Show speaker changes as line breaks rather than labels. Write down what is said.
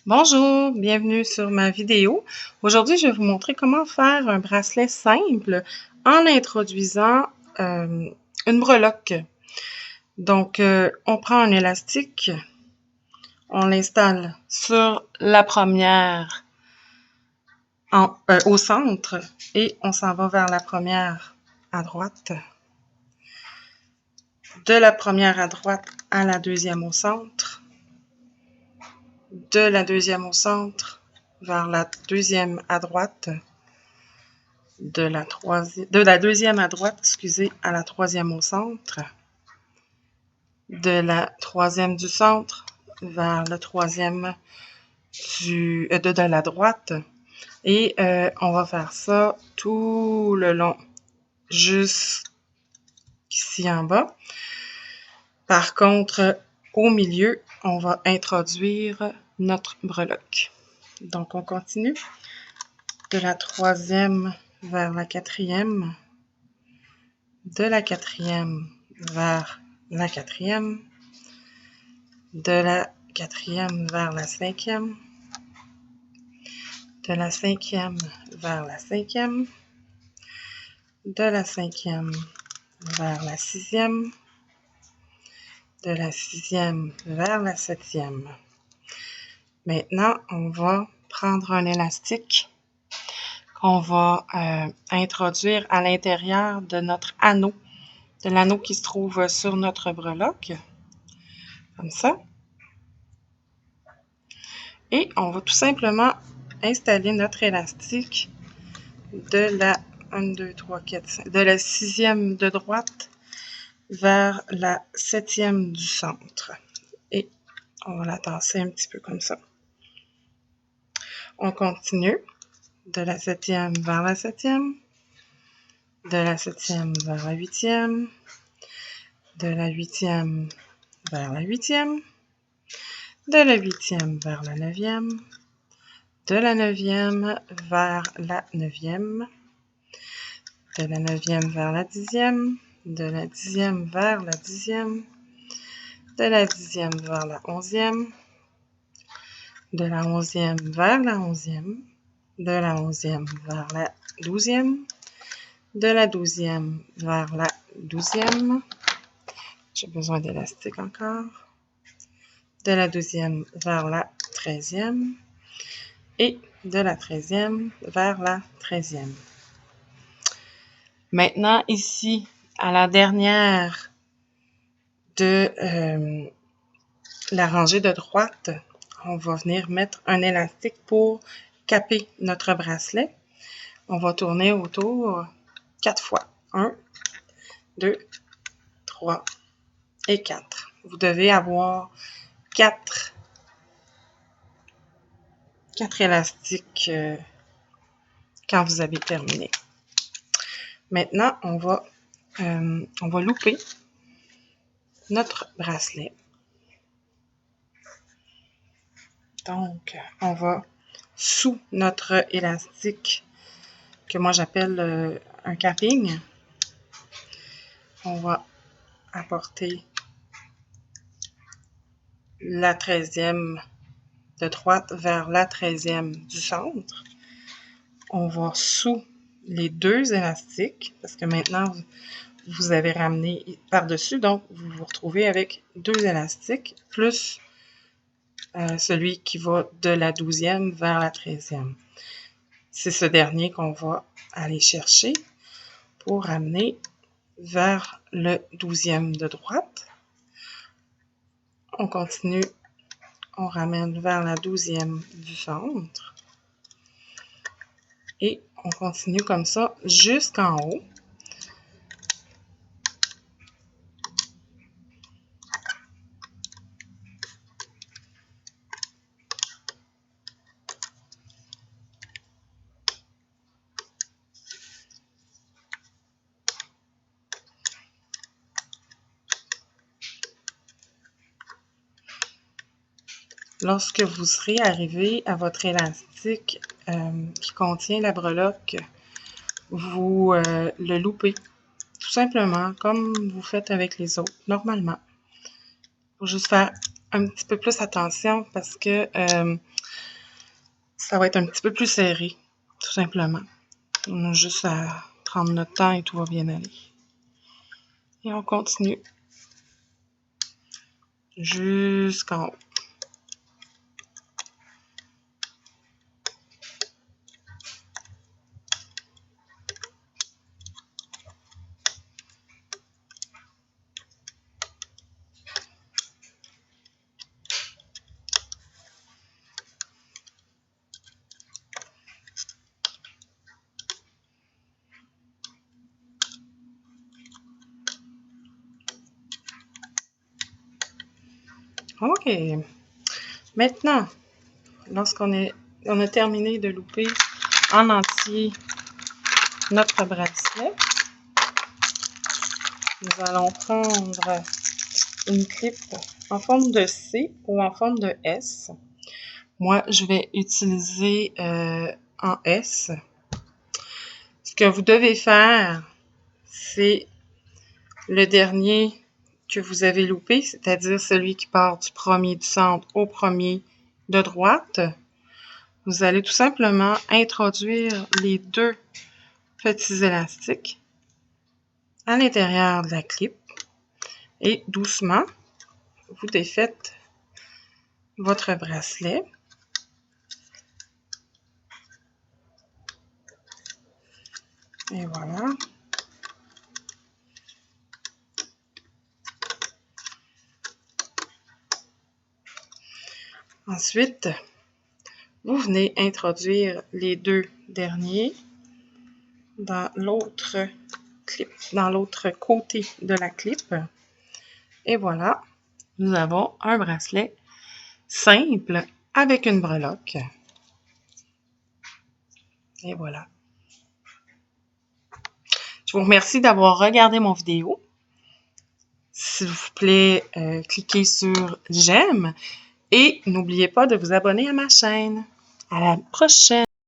Bonjour, bienvenue sur ma vidéo. Aujourd'hui, je vais vous montrer comment faire un bracelet simple en introduisant une breloque. Donc, on prend un élastique, on l'installe sur la première au centre et on s'en va vers la première à droite. De la première à droite à la deuxième au centre. De la deuxième au centre vers la deuxième à droite. De la deuxième à droite, excusez, à la troisième au centre. De la troisième du centre vers le troisième de la droite. Et on va faire ça tout le long, jusqu'ici en bas. Par contre, au milieu, on va introduire notre breloque. Donc, on continue de la troisième vers la quatrième, de la quatrième vers la quatrième, de la quatrième vers la cinquième, de la cinquième vers la cinquième, de la cinquième vers la sixième, de la sixième vers la septième. Maintenant, on va prendre un élastique qu'on va introduire à l'intérieur de notre anneau, de l'anneau qui se trouve sur notre breloque, comme ça. Et on va tout simplement installer notre élastique de la 1, 2, 3, 4, 5, de la sixième de droite vers la septième du centre. Et on va la tasser un petit peu comme ça. On continue de la septième vers la septième, de la septième vers la huitième, de la huitième vers la huitième, de la huitième vers la neuvième, de la neuvième vers la neuvième, de la neuvième vers la dixième, de la dixième vers la dixième, de la dixième vers la onzième, de la onzième vers la onzième, de la onzième vers la douzième, de la douzième vers la douzième, j'ai besoin d'élastique encore, de la douzième vers la treizième et de la treizième vers la treizième. Maintenant, ici, à la dernière de la rangée de droite, on va venir mettre un élastique pour caper notre bracelet. On va tourner autour 4 fois. 1, 2, 3 et 4. Vous devez avoir 4 élastiques quand vous avez terminé. Maintenant, on va louper notre bracelet. Donc, on va sous notre élastique que moi j'appelle un capping, on va apporter la treizième de droite vers la treizième du centre. On va sous les deux élastiques, parce que maintenant vous avez ramené par-dessus, donc vous vous retrouvez avec deux élastiques, plus celui qui va de la douzième vers la treizième. C'est ce dernier qu'on va aller chercher pour ramener vers le douzième de droite. On continue, on ramène vers la douzième du centre. Et on continue comme ça jusqu'en haut. Lorsque vous serez arrivé à votre élastique qui contient la breloque, vous le loupez, tout simplement, comme vous faites avec les autres, normalement. Il faut juste faire un petit peu plus attention parce que ça va être un petit peu plus serré, tout simplement. On a juste à prendre notre temps et tout va bien aller. Et on continue jusqu'en haut. OK. Maintenant, lorsqu'on a terminé de louper en entier notre bracelet, nous allons prendre une clip en forme de C ou en forme de S. Moi, je vais utiliser en S. Ce que vous devez faire, c'est le dernier que vous avez loupé, c'est-à-dire celui qui part du premier du centre au premier de droite. Vous allez tout simplement introduire les deux petits élastiques à l'intérieur de la clip et doucement, vous défaites votre bracelet. Et voilà. Ensuite, vous venez introduire les deux derniers dans l'autre clip, dans l'autre côté de la clip. Et voilà, nous avons un bracelet simple avec une breloque. Et voilà. Je vous remercie d'avoir regardé mon vidéo. S'il vous plaît, cliquez sur j'aime et n'oubliez pas de vous abonner à ma chaîne. À la prochaine!